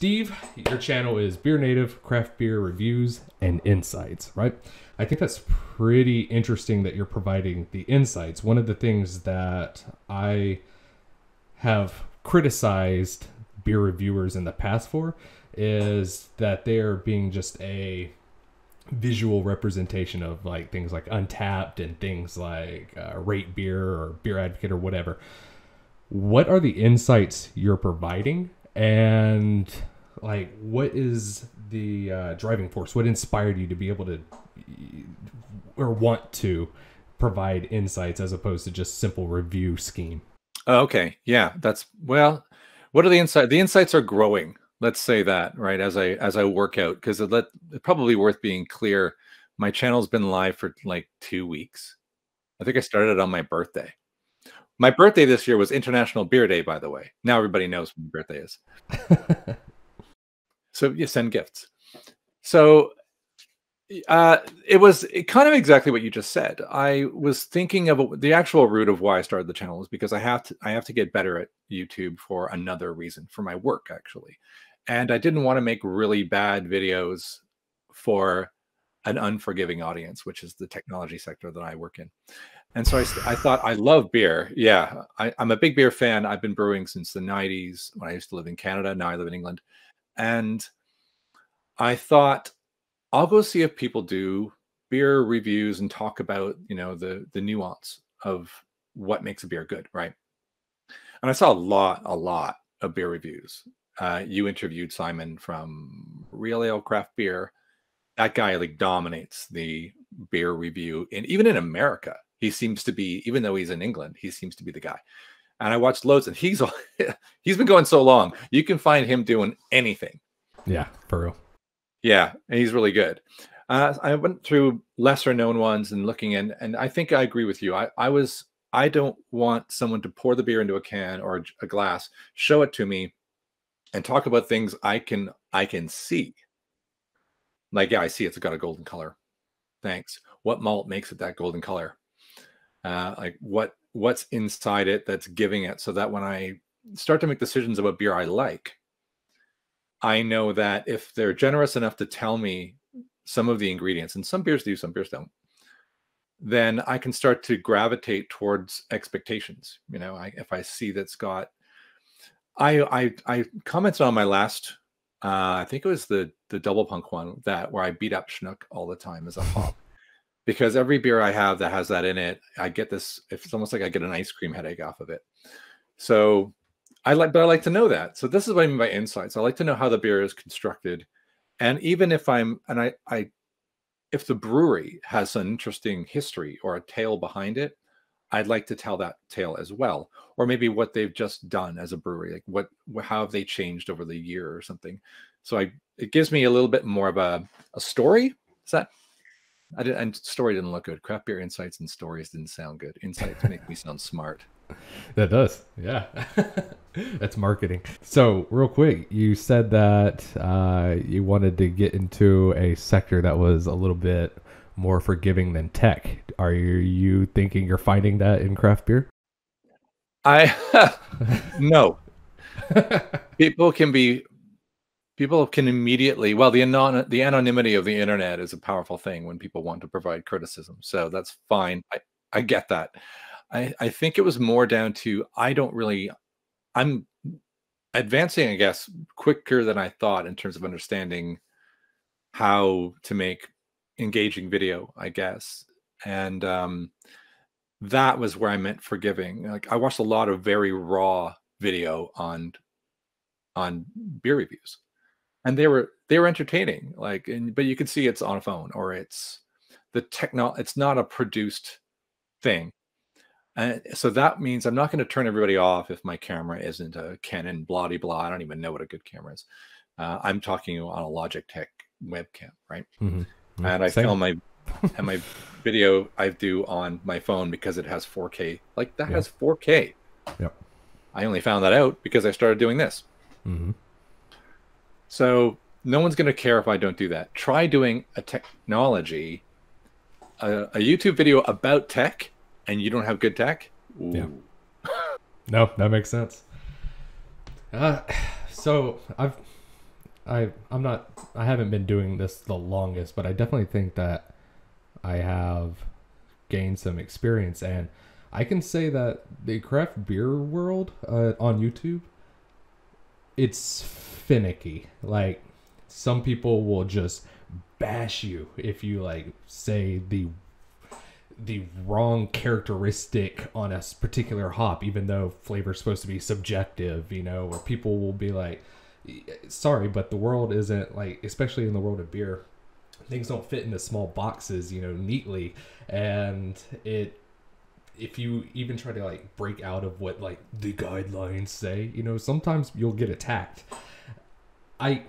Steve, your channel is Beer Native Craft Beer Reviews and Insights, right? I think that's pretty interesting that you're providing the insights. One of the things that I have criticized beer reviewers in the past for is that they're being just a visual representation of like things like Untapped and things like Rate Beer or Beer Advocate or whatever. What are the insights you're providing, and like what is the driving force? What inspired you to be able to or want to provide insights as opposed to just simple review scheme? Oh, okay. Yeah, that's well. What are the insights? The insights are growing. Let's say that, right? As I work out, because it's probably worth being clear. My channel's been live for like 2 weeks. I think I started on my birthday. My birthday this year was International Beer Day, by the way. Now everybody knows when my birthday is. So you send gifts. So it was kind of exactly what you just said. I was thinking of the actual root of why I started the channel is because I have to get better at YouTube for another reason, for my work actually. And I didn't want to make really bad videos for an unforgiving audience, which is the technology sector that I work in. And so I thought, I love beer. Yeah, I'm a big beer fan. I've been brewing since the 90s when I used to live in Canada. Now I live in England. And I thought, I'll go see if people do beer reviews and talk about, you know, the nuance of what makes a beer good, right? And I saw a lot of beer reviews. You interviewed Simon from Real Ale Craft Beer. That guy like dominates the beer review, and even in America, he seems to be. Even though he's in England, he seems to be the guy. And I watched loads, and he's been going so long. You can find him doing anything. Yeah, for real. Yeah, and he's really good. I went through lesser known ones and looking in, and I think I agree with you. I don't want someone to pour the beer into a can or a glass, show it to me, and talk about things I can see. Like, yeah, I see it's got a golden color. Thanks. What malt makes it that golden color? Like what's inside it that's giving it, so that when I start to make decisions about beer I like, I know that if they're generous enough to tell me some of the ingredients, and some beers do, some beers don't, then I can start to gravitate towards expectations. You know, if I see that's got, I commented on my last, I think it was the double punk one, where I beat up Schnook all the time as a hop, because every beer I have that has that in it, I get this. It's almost like I get an ice cream headache off of it. So I like to know that. So this is what I mean by insights. I like to know how the beer is constructed, and even if if the brewery has an interesting history or a tale behind it, I'd like to tell that tale as well, or maybe what they've just done as a brewery, like how have they changed over the year or something. So it gives me a little bit more of a story. Is that? And story didn't look good. Craft beer insights and stories didn't sound good. Insights make me sound smart. That does, yeah. That's marketing. So real quick, you said that you wanted to get into a sector that was a little bit more forgiving than tech. Are you thinking you're finding that in craft beer? No. People can immediately, well, the anonymity of the internet is a powerful thing when people want to provide criticism. So that's fine. I get that. I think it was more down to, I'm advancing, I guess, quicker than I thought in terms of understanding how to make engaging video, I guess. And that was where I meant forgiving. Like, I watched a lot of very raw video on beer reviews, and they were entertaining. Like, but you can see it's on a phone, or it's not a produced thing. And so that means I'm not going to turn everybody off if my camera isn't a Canon blah blah. I don't even know what a good camera is. I'm talking on a Logitech webcam, right? Mm-hmm. And I film my video I do on my phone because it has 4K. Like, that has 4K. Yep. I only found that out because I started doing this. Mm-hmm. So no one's going to care if I don't do that. Try doing a technology, a YouTube video about tech, and you don't have good tech. Ooh. Yeah. No, that makes sense. So I haven't been doing this the longest, but I definitely think that I have gained some experience, and I can say that the craft beer world on YouTube, it's finicky. Like, some people will just bash you if you like say the wrong characteristic on a particular hop, even though flavor is supposed to be subjective, you know, where people will be like, sorry, but the world isn't like, especially in the world of beer, things don't fit into small boxes, you know, neatly. And if you even try to like break out of what like the guidelines say, you know, sometimes you'll get attacked. I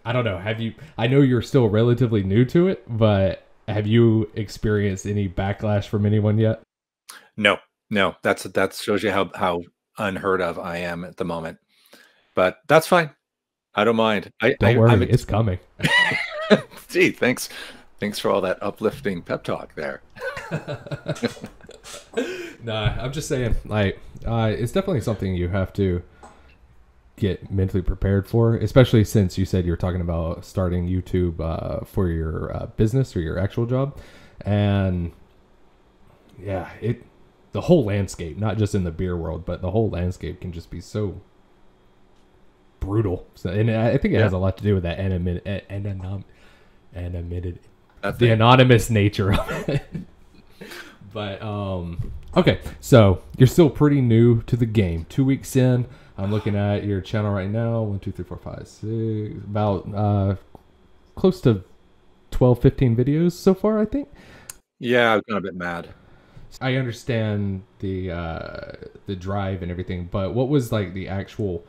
I don't know. Have you? I know you're still relatively new to it, but have you experienced any backlash from anyone yet? No, no, that shows you how unheard of I am at the moment. But that's fine. I don't mind. Don't worry, it's coming. Gee, thanks for all that uplifting pep talk there. Nah, I'm just saying, like, it's definitely something you have to get mentally prepared for, especially since you said you were talking about starting YouTube for your business or your actual job. And yeah, the whole landscape, not just in the beer world, but the whole landscape can just be so brutal. So, and I think it has a lot to do with that the anonymous nature of it. But okay, so you're still pretty new to the game. 2 weeks in, I'm looking at your channel right now. 1, 2, 3, 4, 5, 6, about close to 12, 15 videos so far, I think. Yeah, I've gone a bit mad. I understand the drive and everything, but what was like the actual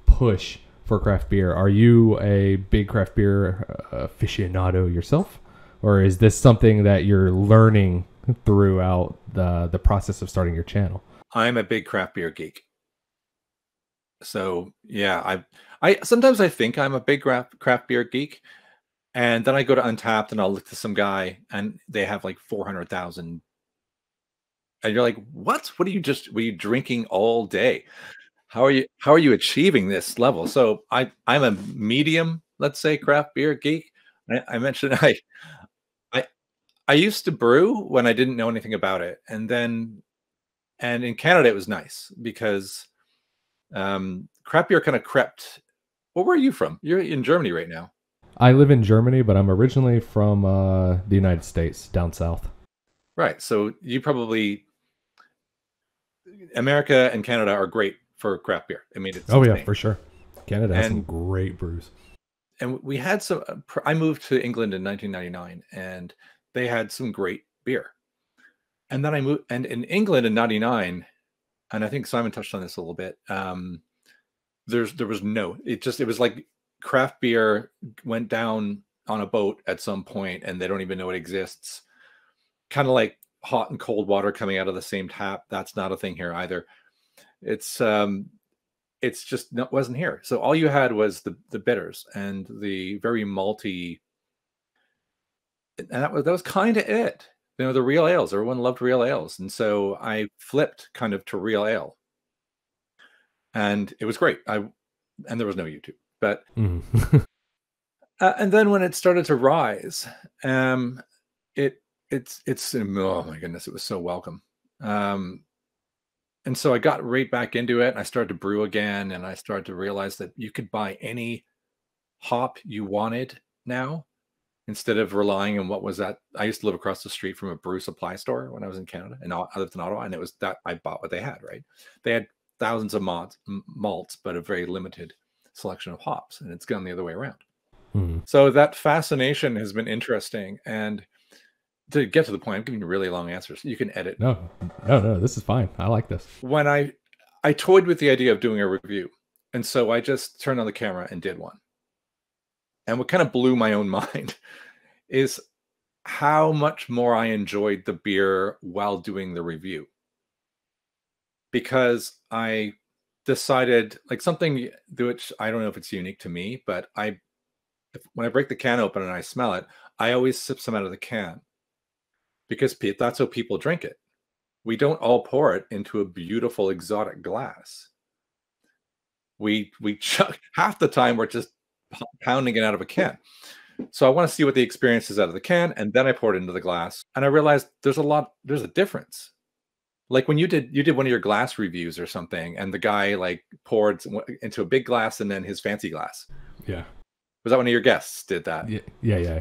push for craft beer? Are you a big craft beer aficionado yourself, or is this something that you're learning throughout the process of starting your channel? I'm a big craft beer geek. So yeah, I sometimes I think I'm a big craft beer geek, and then I go to Untapped and I'll look to some guy and they have like 400,000, and you're like, what? Were you drinking all day? How are you achieving this level? So I'm a medium, let's say, craft beer geek. I mentioned I I used to brew when I didn't know anything about it, and in Canada it was nice because craft beer kind of crept. Where are you from? You're in Germany right now. I live in Germany, but I'm originally from the United States, down south. Right. So you probably America and Canada are great for craft beer. I mean, it's Oh yeah, insane. for sure. Canada has some And great brews. we had some. I moved to England in 1999, and they had some great beer. And then I moved, and in England in '99, and I think Simon touched on this a little bit. There was no. It was like craft beer went down on a boat at some point, and they don't even know it exists. Kind of like hot and cold water coming out of the same tap. That's not a thing here either. It's just not, wasn't here. So all you had was the bitters and the very malty, and that was kind of it. You know, the real ales. Everyone loved real ales, and so I flipped kind of to real ale, and it was great. And there was no YouTube, but and then when it started to rise, it it's oh my goodness, it was so welcome. Um, and so I got right back into it. And I started to brew again, and I started to realize that you could buy any hop you wanted now instead of relying on what was that. I used to live across the street from a brew supply store when I was in Canada, and I lived in Ottawa, and it was that I bought what they had. Right, they had thousands of malts, but a very limited selection of hops, and it's gone the other way around. So that fascination has been interesting, and to get to the point, I'm giving you really long answers. You can edit. No, this is fine. I like this. When I toyed with the idea of doing a review, and so I just turned on the camera and did one. And what kind of blew my own mind is how much more I enjoyed the beer while doing the review. Because I decided, like, something which I don't know if it's unique to me, but when I break the can open and I smell it, I always sip some out of the can because that's how people drink it. We don't all pour it into a beautiful exotic glass. We chuck half the time we're just pounding it out of a can. So I want to see what the experience is out of the can, and then I poured it into the glass, and I realized there's a difference. Like when you did one of your glass reviews or something, and the guy like poured into a big glass and then his fancy glass. Yeah. Was that one of your guests did that? Yeah.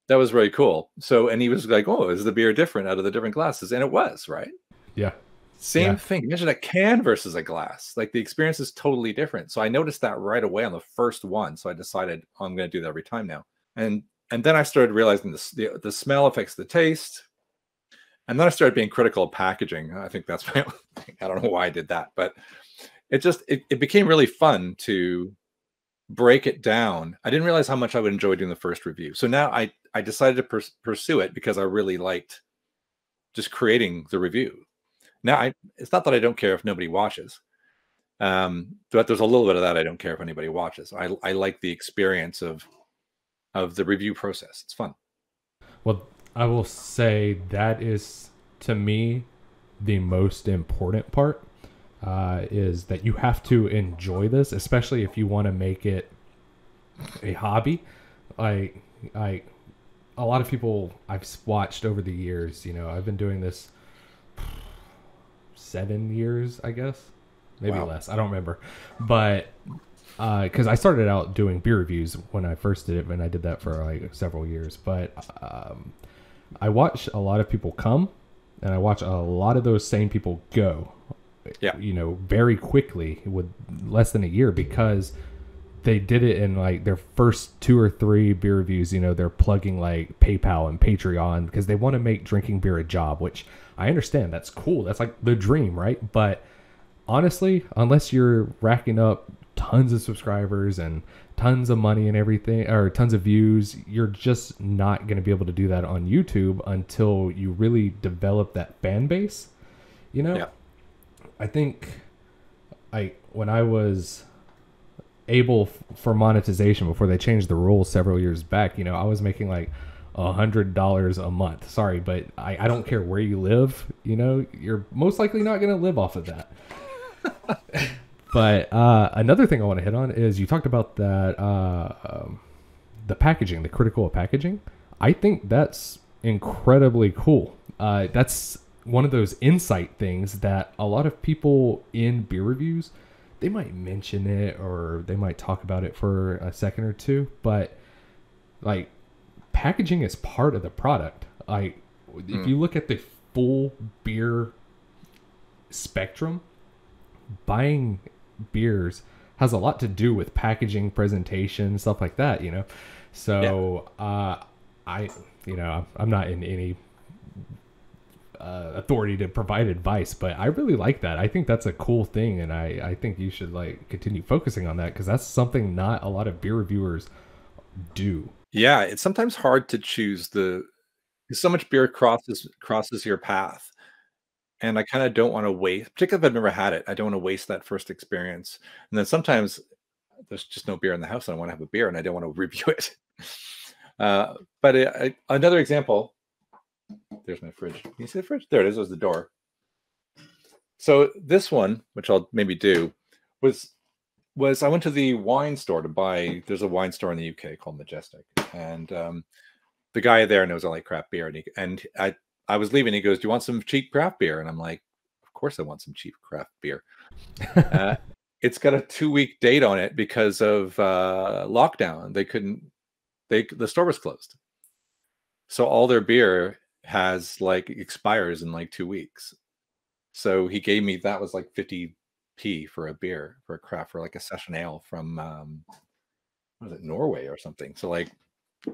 That was really cool. So, and he was like, "Oh, is the beer different out of the different glasses?" And it was, right? Yeah. Same thing. Imagine a can versus a glass. Like the experience is totally different. So I noticed that right away on the first one. So I decided, oh, I'm going to do that every time now. And then I started realizing the smell affects the taste. And then I started being critical of packaging. I think that's my own thing. I don't know why I did that, but it became really fun to break it down. I didn't realize how much I would enjoy doing the first review. So now I decided to pursue it because I really liked just creating the review. Now it's not that I don't care if nobody watches, but there's a little bit of that I don't care if anybody watches. I like the experience of the review process. It's fun. Well, I will say that is, to me, the most important part, is that you have to enjoy this, especially if you want to make it a hobby. I a lot of people I've watched over the years, I've been doing this 7 years, I guess, maybe less. I don't remember, but because I started out doing beer reviews when I first did it, and I did that for like several years. But I watch a lot of people come, and I watch a lot of those same people go. Yeah, very quickly with less than a year, because they did it in like their first 2 or 3 beer reviews. They're plugging like PayPal and Patreon because they want to make drinking beer a job, which I understand. That's cool. That's like the dream, right? But honestly, unless you're racking up tons of subscribers and tons of money and everything, or tons of views, you're just not going to be able to do that on YouTube until you really develop that fan base. Yeah. I think when I was able for monetization before they changed the rules several years back, I was making like $100 a month. Sorry, but I don't care where you live. You're most likely not going to live off of that. But another thing I want to hit on is you talked about that the packaging, the critical of packaging. I think that's incredibly cool. That's one of those insight things that a lot of people in beer reviews, they might mention it or they might talk about it for a second or two, but like packaging is part of the product. If you look at the full beer spectrum, buying beers has a lot to do with packaging, presentation, stuff like that, So I'm not in any authority to provide advice, but I really like that. I think that's a cool thing, and I think you should like continue focusing on that, because that's something not a lot of beer reviewers do. Yeah, it's sometimes hard to choose so much beer crosses your path. And I kind of don't want to waste, particularly if I've never had it. I don't want to waste that first experience. And then sometimes there's just no beer in the house, and I want to have a beer, and I don't want to review it. But another example. There's my fridge. Can you see the fridge? There it is. There's the door. So this one, which I'll maybe do, was I went to the wine store to buy. There's a wine store in the UK called Majestic, and the guy there knows I like craft beer, and I was leaving. He goes, "Do you want some cheap craft beer?" And I'm like, "Of course I want some cheap craft beer." It's got a 2-week date on it because of lockdown. The store was closed, so all their beer expires in like 2 weeks. So he gave me, that was like 50p for a beer, for a craft, for like a session ale from what was it, Norway or something. So like,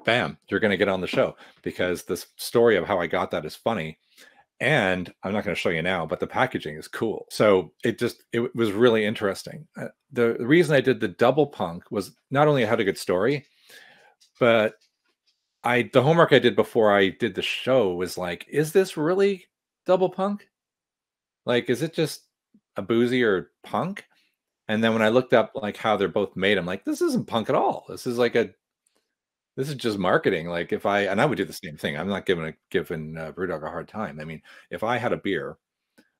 bam, you're going to get on the show, because the story of how I got that is funny. And I'm not going to show you now, but the packaging is cool. So it was really interesting. The reason I did the double punk was not only I had a good story, but the homework I did before I did the show was like, is this really double punk? Like, is it just a boozier punk? And then when I looked up like how they're both made, I'm like, this isn't punk at all. This is just marketing. Like and I would do the same thing. I'm not giving Brewdog a hard time. I mean, if I had a beer,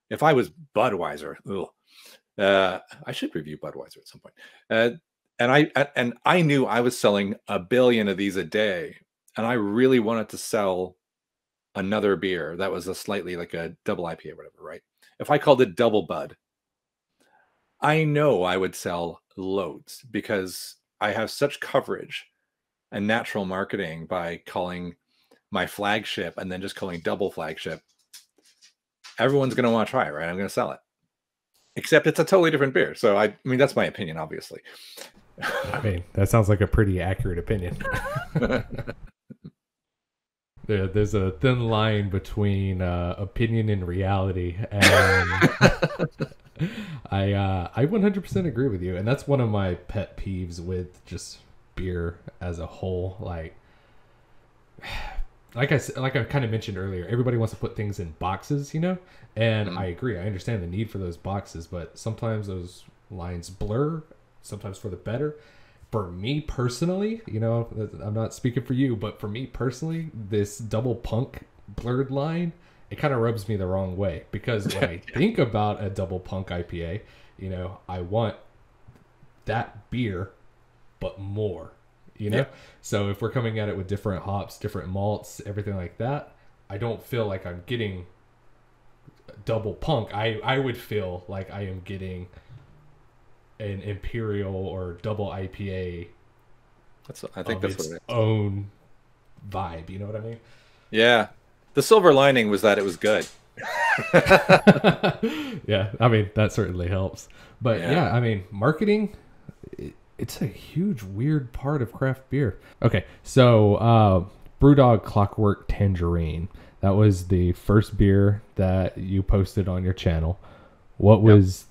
if I was Budweiser, I should review Budweiser at some point. and I knew I was selling a billion of these a day, and I really wanted to sell another beer that was a slightly like a double IPA or whatever, right? If I called it Double Bud, I know I would sell loads because I have such coverage and natural marketing by calling my flagship and then just calling double flagship. Everyone's going to want to try it, right? I'm going to sell it. Except it's a totally different beer. So I mean, that's my opinion, obviously. I mean, that sounds like a pretty accurate opinion. There's a thin line between opinion and reality, and I 100% agree with you. And that's one of my pet peeves with just beer as a whole. Like I kind of mentioned earlier, everybody wants to put things in boxes, and I agree. I understand the need for those boxes, but sometimes those lines blur, sometimes for the better. For me personally, I'm not speaking for you, but for me personally, this double punk blurred line, it kind of rubs me the wrong way, because when I think about a double punk IPA, I want that beer, but more. So if we're coming at it with different hops, different malts, everything like that, I don't feel like I'm getting double punk. I would feel like I am getting an imperial or double IPA. I think that's its what it is. Own vibe. You know what I mean? Yeah. The silver lining was that it was good. Yeah, I mean, that certainly helps. But yeah, I mean, marketing, it's a huge, weird part of craft beer. Okay, so Brewdog Clockwork Tangerine. That was the first beer that you posted on your channel. What was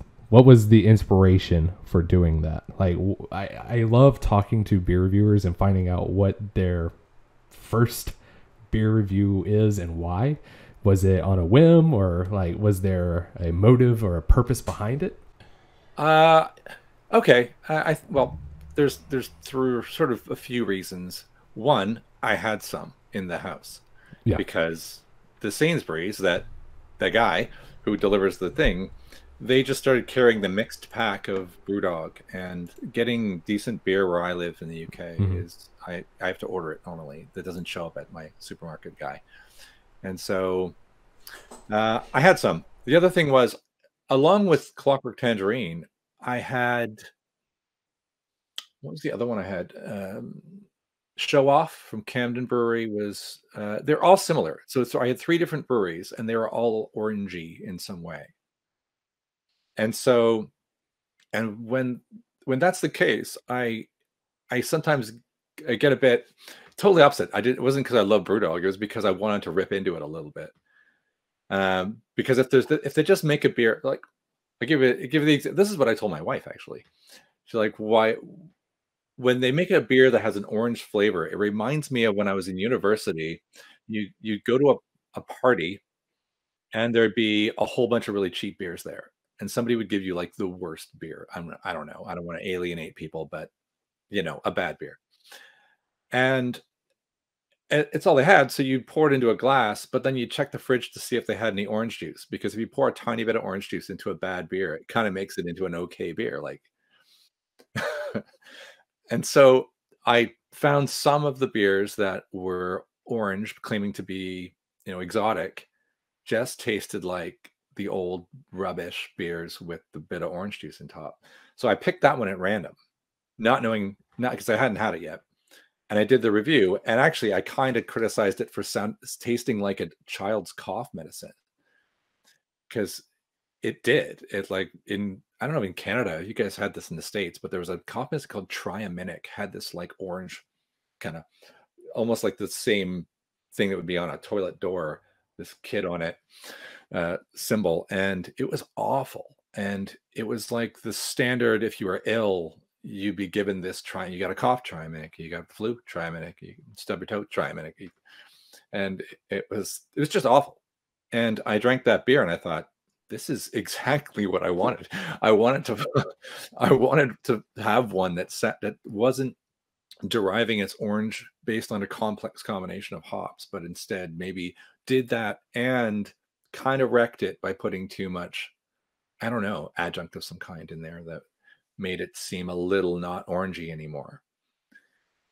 the inspiration for doing that? Like, I love talking to beer reviewers and finding out what their first beer review is and why. Was it on a whim, or like was there a motive or a purpose behind it? Okay. Well, there's through sort of a few reasons. One, I had some in the house because the Sainsbury's, that guy who delivers the thing, they just started carrying the mixed pack of Brewdog, and getting decent beer where I live in the UK is I have to order it normally. That doesn't show up at my supermarket guy. And so I had some. The other thing was, along with Clockwork Tangerine, I had, what was the other one I had? Show Off from Camden Brewery was, they're all similar. So I had 3 different breweries, and they were all orangey in some way. And so, and when that's the case, I sometimes I get a bit totally opposite. It wasn't because I love Brewdog. It was because I wanted to rip into it a little bit. Because if they just make a beer, like this is what I told my wife, actually. She's like, why, when they make a beer that has an orange flavor, it reminds me of when I was in university. You'd go to a party, and there'd be a whole bunch of really cheap beers there, and somebody would give you like the worst beer. I don't know. I don't want to alienate people, but a bad beer. And it's all they had. So you pour it into a glass, but then you check the fridge to see if they had any orange juice, because if you pour a tiny bit of orange juice into a bad beer, it kind of makes it into an okay beer. Like, and so I found some of the beers that were orange, claiming to be, exotic, just tasted like the old rubbish beers with the bit of orange juice in top. So I picked that one at random, not because I hadn't had it yet. And I did the review, and actually I kind of criticized it for tasting like a child's cough medicine, because it did. It, like, I don't know, in Canada, you guys had this in the States, but there was a cough medicine called Triaminic, had this like orange, kind of almost like the same thing that would be on a toilet door, this kid on it symbol, and it was awful. And it was like the standard, if you were ill, you'd be given this you got a cough, Triaminic, you got flu, Triaminic, you stub your toe, Triaminic. And it was just awful. And I drank that beer, and I thought, this is exactly what I wanted. I wanted to have one that wasn't deriving its orange based on a complex combination of hops, but instead maybe did that and kind of wrecked it by putting too much, I don't know, adjunct of some kind in there that made it seem a little not orangey anymore.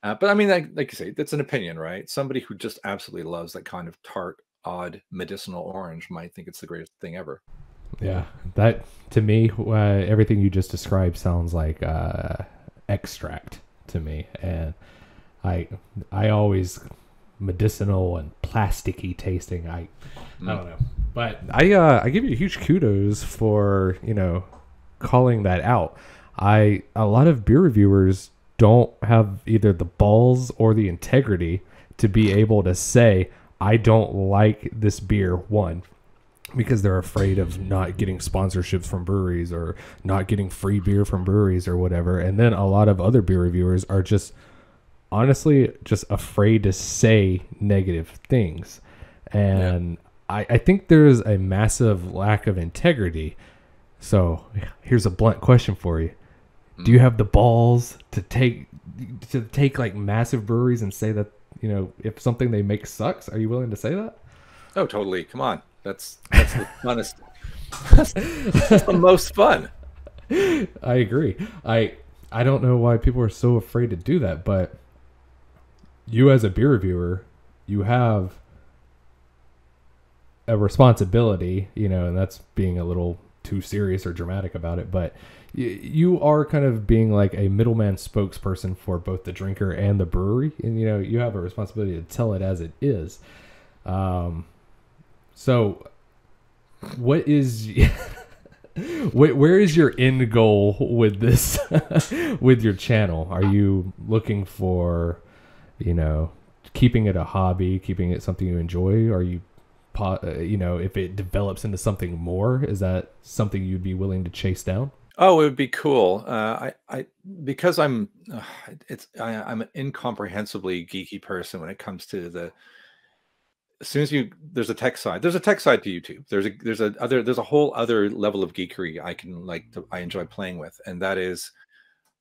But I mean, like you say, that's an opinion, right? Somebody who just absolutely loves that kind of tart, odd, medicinal orange might think it's the greatest thing ever. Yeah, that to me, everything you just described sounds like extract to me, and I always medicinal and plasticky tasting. I don't know, but I give you huge kudos for calling that out. A lot of beer reviewers don't have either the balls or the integrity to be able to say I don't like this beer, one, because they're afraid of not getting sponsorships from breweries or not getting free beer from breweries or whatever. And then a lot of other beer reviewers are just honestly just afraid to say negative things. And I think there's a massive lack of integrity. So here's a blunt question for you. Do you have the balls to take like massive breweries and say that, if something they make sucks? Are you willing to say that? Oh, totally. Come on. That's the funnest. That's the most fun. I agree. I don't know why people are so afraid to do that, but you as a beer reviewer, you have a responsibility, and that's being a little too serious or dramatic about it, but you are kind of being like a middleman spokesperson for both the drinker and the brewery, and you have a responsibility to tell it as it is. So what is where is your end goal with this with your channel? Are you looking for keeping it a hobby, keeping it something you enjoy? Are you if it develops into something more, is that something you'd be willing to chase down? Oh, it would be cool. Because I'm an incomprehensibly geeky person when it comes to the. As soon as there's a tech side. There's a tech side to YouTube. There's a whole other level of geekery I enjoy playing with, and that is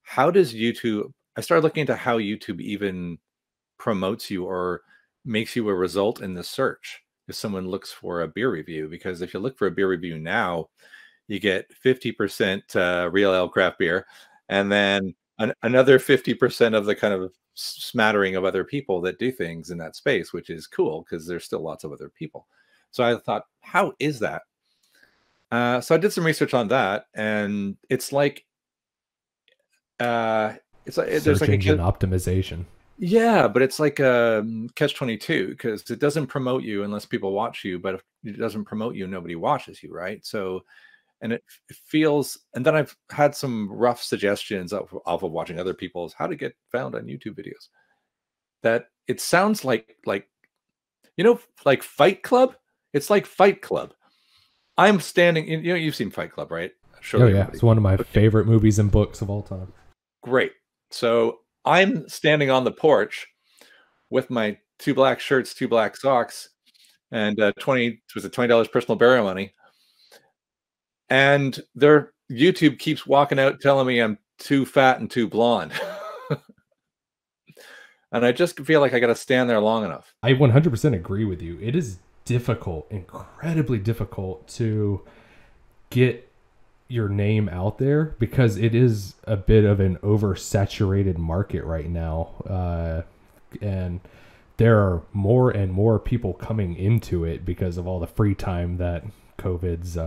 how does YouTube. I started looking into how YouTube even promotes you or makes you a result in the search if someone looks for a beer review. Because if you look for a beer review now, you get 50% real ale craft beer, and then another 50% of the kind of smattering of other people that do things in that space, which is cool because there's still lots of other people. So I thought, how is that? So I did some research on that, and it's like there's like engine optimization. Yeah, but it's like catch-22 because it doesn't promote you unless people watch you. But if it doesn't promote you, nobody watches you, right? So, and it feels. And then I've had some rough suggestions off of watching other people's how to get found on YouTube videos. That it sounds like like Fight Club. It's like Fight Club. I'm standing. You've seen Fight Club, right? Oh yeah, it's one of my favorite movies and books of all time. Great. So I'm standing on the porch with my 2 black shirts, 2 black socks, and $20 personal burial money. And their YouTube keeps walking out telling me I'm too fat and too blonde. And I just feel like I got to stand there long enough. I 100% agree with you. It is difficult, incredibly difficult to get your name out there because it is a bit of an oversaturated market right now. And there are more and more people coming into it because of all the free time that COVID's,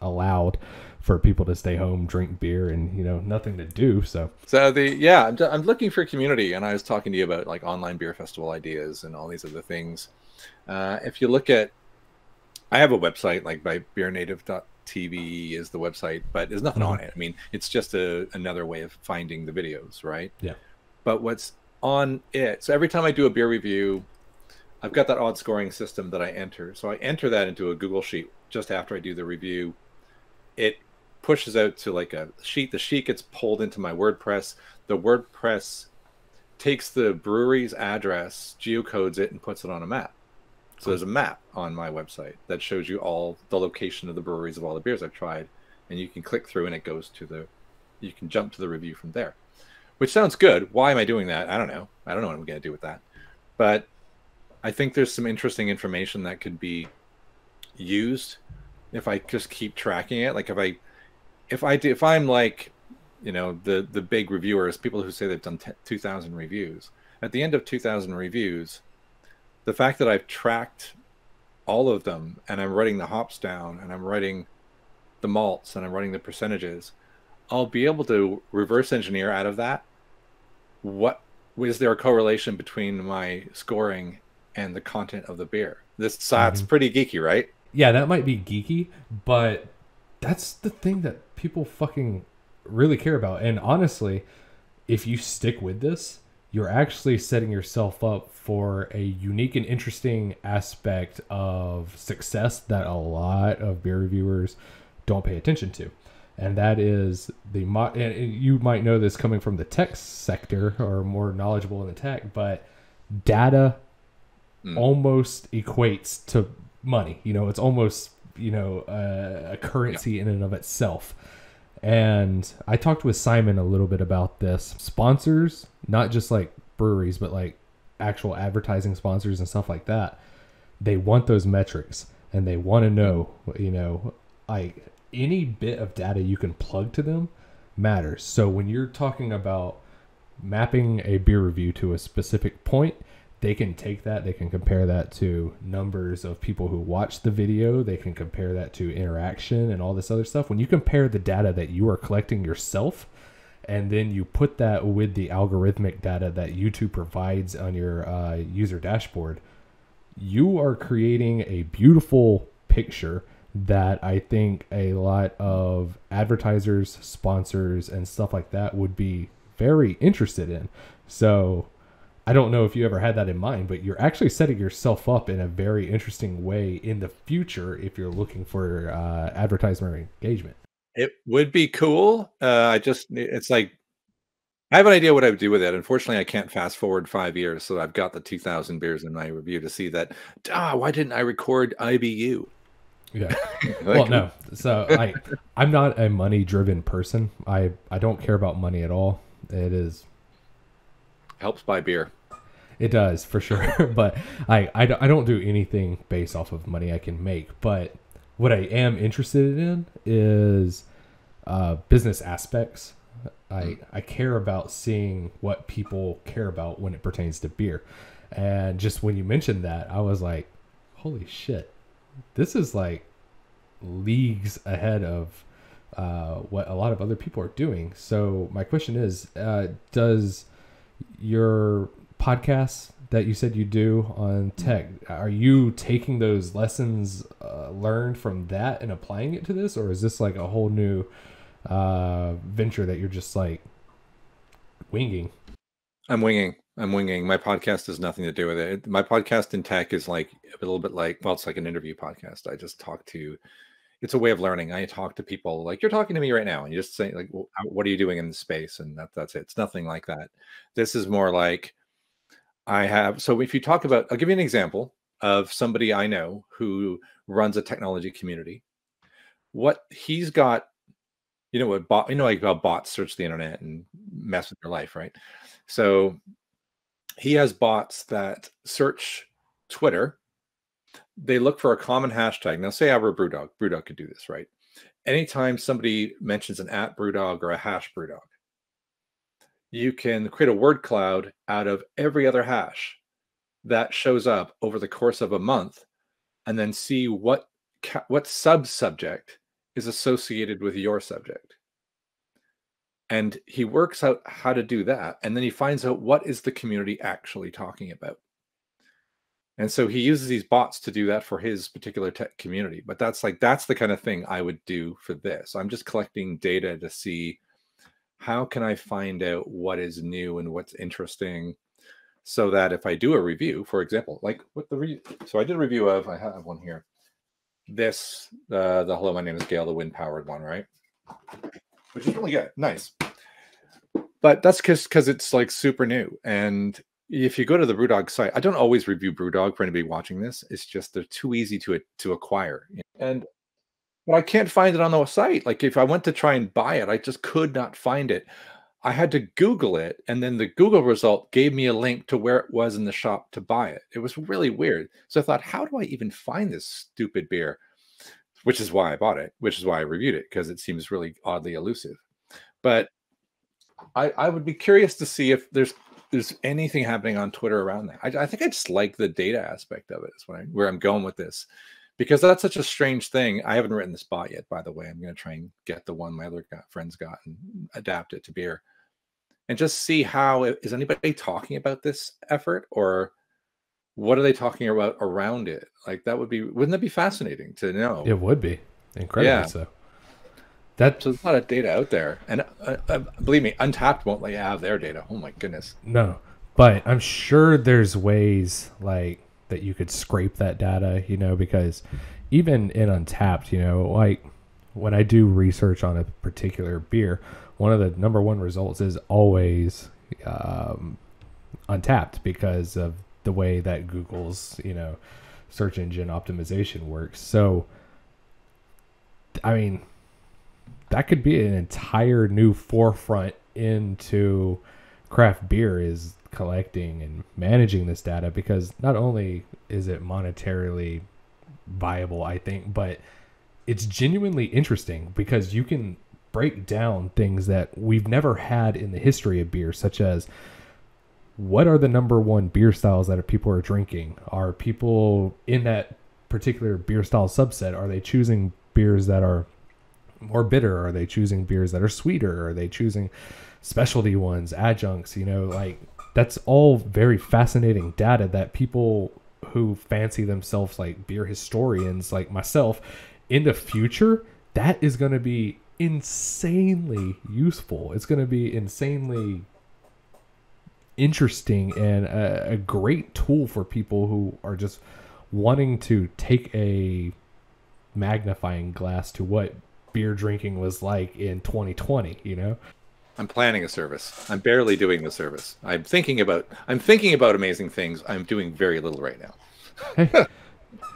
allowed for people to stay home, drink beer, and nothing to do. So I'm looking for a community, and I was talking to you about like online beer festival ideas and all these other things. If you look at, I have a website like by BEERNATIVE.TV is the website, but there's nothing on it. I mean, it's just another way of finding the videos, right? Yeah. But what's on it? So every time I do a beer review, I've got that odd scoring system that I enter. So I enter that into a Google Sheet just after I do the review. It pushes out to like a sheet. The sheet gets pulled into my WordPress. The WordPress takes the brewery's address, geocodes it, and puts it on a map. So there's a map on my website that shows you all the location of the breweries of all the beers I've tried. And you can click through and it goes to you can jump to the review from there, which sounds good. Why am I doing that? I don't know. I don't know what I'm going to do with that. But I think there's some interesting information that could be used if I just keep tracking it. Like if I'm like you know, the big reviewers, people who say they've done 2,000 reviews. At the end of 2,000 reviews, the fact that I've tracked all of them and I'm writing the hops down and I'm writing the malts and I'm writing the percentages, I'll be able to reverse engineer out of that what is there a correlation between my scoring and the content of the beer. That's pretty geeky, right? Yeah, that might be geeky, but that's the thing that people fucking really care about. And honestly, if you stick with this, you're actually setting yourself up for a unique and interesting aspect of success that a lot of beer reviewers don't pay attention to. And that is and you might know this coming from the tech sector or more knowledgeable in the tech, but data almost equates to money. You know, it's almost, you know, a currency in and of itself. And I talked with Simon a little bit about this. Sponsors, not just like breweries, but like actual advertising sponsors and stuff like that, they want those metrics and they want to know, you know, like any bit of data you can plug to them matters. So when you're talking about mapping a beer review to a specific point, they can take that, they can compare that to numbers of people who watch the video, they can compare that to interaction and all this other stuff. When you compare the data that you are collecting yourself, and then you put that with the algorithmic data that YouTube provides on your user dashboard, you are creating a beautiful picture that I think a lot of advertisers, sponsors, and stuff like that would be very interested in. So I don't know if you ever had that in mind, but you're actually setting yourself up in a very interesting way in the future if you're looking for advertisement engagement. It would be cool. It's like, I have an idea what I would do with it. Unfortunately, I can't fast forward 5 years, so I've got the 2,000 beers in my review to see that. Why didn't I record IBU? Yeah. Well, Like, no. So I'm not a money driven person. I don't care about money at all. It helps buy beer. It does for sure. But I don't do anything based off of money I can make. But what I am interested in is business aspects. I care about seeing what people care about when it pertains to beer. And just when you mentioned that, I was like, holy shit, this is like leagues ahead of what a lot of other people are doing. So my question is, does your podcast that you said you do on tech, are you taking those lessons learned from that and applying it to this? Or is this like a whole new venture that you're just like winging? I'm winging. My podcast has nothing to do with it. My podcast in tech is like a little bit like, well, it's like an interview podcast. I just talk to, it's a way of learning. I talk to people like you're talking to me right now, and you just say like, well, what are you doing in the space? And that's it. It's nothing like that. This is more like so if you talk about, I'll give you an example of somebody I know who runs a technology community. What he's got, you know, like how bots search the internet and mess with your life, right? So he has bots that search Twitter. They look for a common hashtag. Now, say I were a Brewdog. Brewdog could do this, right? Anytime somebody mentions an @Brewdog or a #Brewdog, you can create a word cloud out of every other hash that shows up over the course of a month, and then see what sub-subject is associated with your subject. And he works out how to do that, and then he finds out what is the community actually talking about. And so he uses these bots to do that for his particular tech community. But that's the kind of thing I would do for this. I'm just collecting data to see how can I find out what is new and what's interesting, so that if I do a review, for example, like so I did a review of, I have one here. This, the Hello, my name is Gail, the wind powered one, right? Which is really good. Nice. But that's because it's like super new. And if you go to the Brewdog site, I don't always review Brewdog for anybody watching this. It's just they're too easy to acquire. But I can't find it on the site. Like if I went to try and buy it, I just could not find it. I had to Google it, and then the Google result gave me a link to where it was in the shop to buy it. It was really weird. So I thought, how do I even find this stupid beer? Which is why I bought it, which is why I reviewed it, because it seems really oddly elusive. But I would be curious to see if there's anything happening on Twitter around that. I think I just like the data aspect of it. Is where I'm going with this, because that's such a strange thing. I haven't written the spot yet, by the way. I'm going to try and get the one my other friends got and adapt it to beer, and just see how is anybody talking about this effort, or what are they talking about around it? Like wouldn't that be fascinating to know? It would be incredibly so. So there's a lot of data out there, and believe me, Untapped won't let you have their data. Oh my goodness. No, but I'm sure there's ways like that you could scrape that data, you know, because even in Untapped, you know, like when I do research on a particular beer, one of the number one results is always Untapped, because of the way that Google's, you know, search engine optimization works. So, I mean, that could be an entire new forefront into craft beer, is collecting and managing this data, because not only is it monetarily viable, I think, but it's genuinely interesting because you can break down things that we've never had in the history of beer, such as what are the number one beer styles that people are drinking? Are people in that particular beer style subset, are they choosing beers that are more bitter? Are they choosing beers that are sweeter? Are they choosing specialty ones, adjuncts? You know, like that's all very fascinating data that people who fancy themselves like beer historians like myself in the future, that is going to be insanely useful. It's going to be insanely interesting and a great tool for people who are just wanting to take a magnifying glass to what beer drinking was like in 2020, you know. I'm planning a service. I'm barely doing the service. I'm thinking about amazing things. I'm doing very little right now.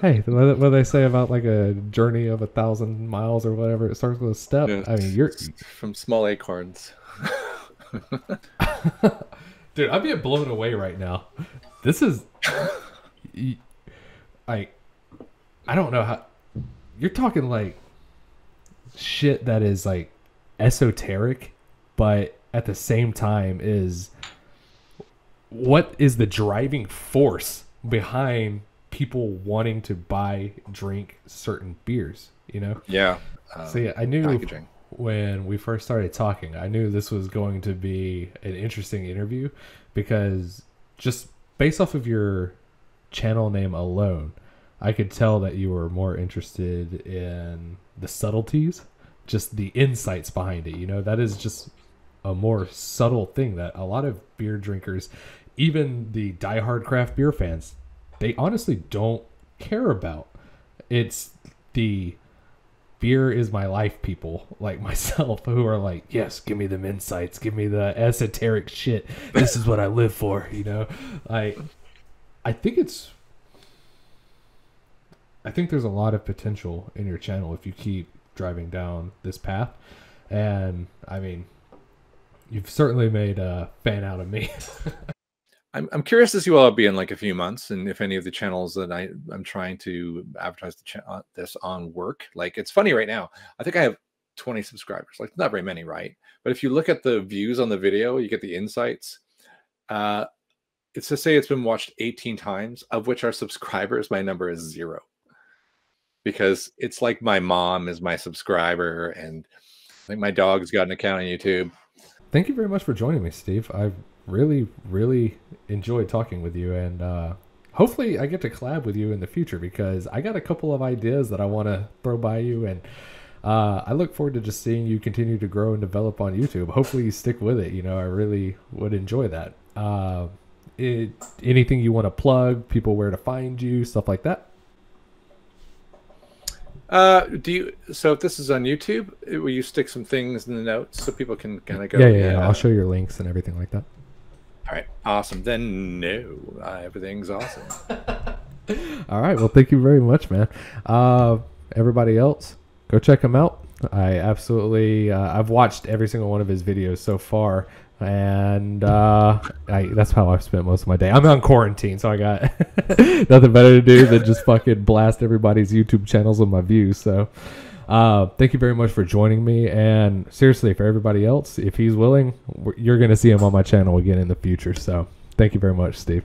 Hey, what do they say about like a journey of 1,000 miles or whatever? It starts with a step. Yeah, I mean, you're from small acorns. Dude, I'm being blown away right now. This is, I don't know how you're talking like shit that is like esoteric, but at the same time is what is the driving force behind people wanting to buy, drink certain beers, you know? Yeah. So yeah, I knew packaging. When we first started talking, I knew this was going to be an interesting interview, because just based off of your channel name alone, I could tell that you were more interested in the subtleties, just the insights behind it. You know, that is just a more subtle thing that a lot of beer drinkers, even the diehard craft beer fans, they honestly don't care about. It's the beer is my life people like myself who are like, yes, give me them insights, give me the esoteric shit. This is what I live for, you know? I think there's a lot of potential in your channel if you keep driving down this path. And I mean, you've certainly made a fan out of me. I'm curious to see what I'll be in like a few months, and if any of the channels that I'm trying to advertise this on work. Like, it's funny right now. I think I have 20 subscribers. Like, not very many, right? But if you look at the views on the video, you get the insights. It's to say it's been watched 18 times, of which our subscribers, my number is 0. Because it's like my mom is my subscriber, and I think my dog's got an account on YouTube. Thank you very much for joining me, Steve. I've really enjoyed talking with you, and hopefully I get to collab with you in the future, because I got a couple of ideas that I want to throw by you, and I look forward to just seeing you continue to grow and develop on YouTube. Hopefully you stick with it. You know, I really would enjoy that. Anything you want to plug, people where to find you, stuff like that? So if this is on YouTube, will you stick some things in the notes so people can kind of go? Yeah. I'll show your links and everything like that. All right. Awesome. Then everything's awesome. All right. Well, thank you very much, man. Everybody else, go check him out. I absolutely, I've watched every single one of his videos so far, and that's how I've spent most of my day. I'm on quarantine, so I got nothing better to do than just fucking blast everybody's YouTube channels with my views. So Thank you very much for joining me. And seriously, for everybody else, if he's willing, you're going to see him on my channel again in the future. So thank you very much, Steve.